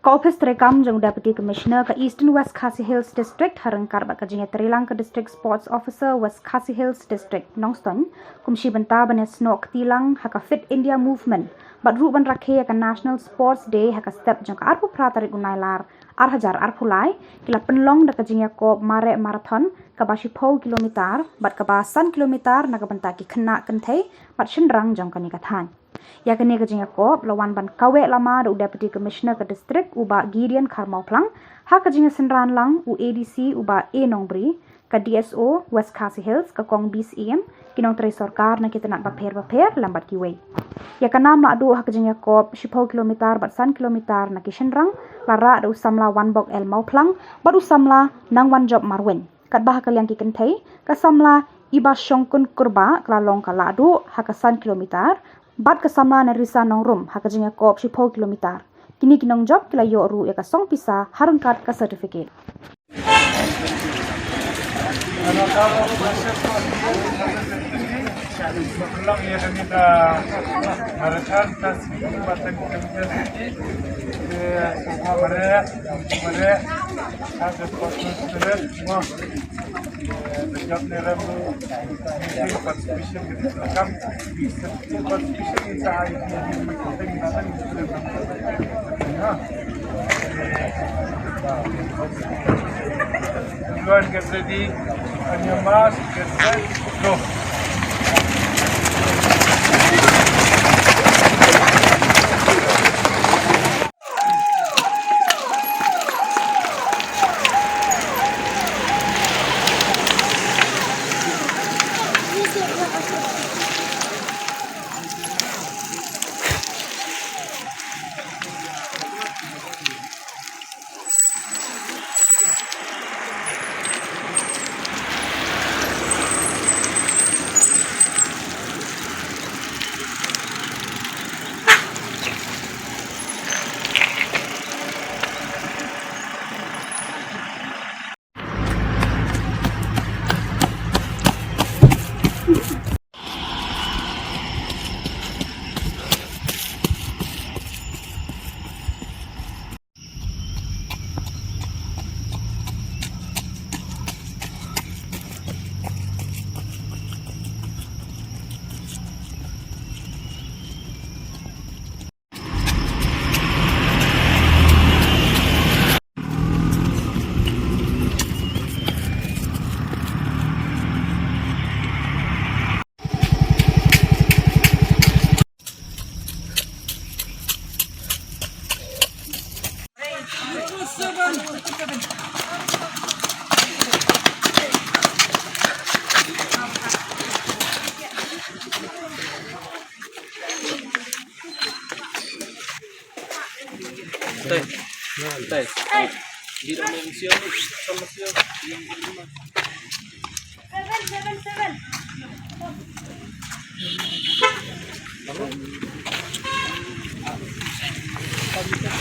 Office terekam jang Deputy Commissioner ke Eastern West Khasi Hills District harengkar bak kajinya terilang ke District Sports Officer West Khasi Hills District Nongston kumshi benta bane snok tilang haka Fit India Movement bat ruban rakhe ke National Sports Day haka step jang ka arpu pratarik unailar arhajar arpulai kila penlong da kajinya ko mare marathon ka bashi pau kilometer bat ka basan kilometer na ka benta ki khna kanthai bat shinrang jang kani kathan ya kene kajinya ko lawan ban kawe lama da Deputy Commissioner ke District uba Gideon Kharmau Plang ha kajinya senran lang u ADC uba A Nongbri ka DSO West Khasi Hills ka kong BCM kinong tre sarkar na kita nak bapher lambat kiwe ya kanam la adu ha kajinya ko 10 kilometer bat san kilometer na kishenrang lara da usamla wan bok el mau plang bat usamla nang wan job marwen kat bah kalian ki kenthai ka samla iba shongkun kurba klalong ka la adu ha ka san kilometer bat kasama na risa nong rum ha kajinya ko 10 kilometer kini kinong job kila yo ru ya ka song pisa harangkat ka certificate Maklum ya kami dah marathon tasbih batang kami semua mereka ada proses semua job neramu meeting participation kita kami participation saya ini meeting nanti Everyone get ready on your mask, get set, go. Santai. Di dalam siang sama siang yang kelima. 7.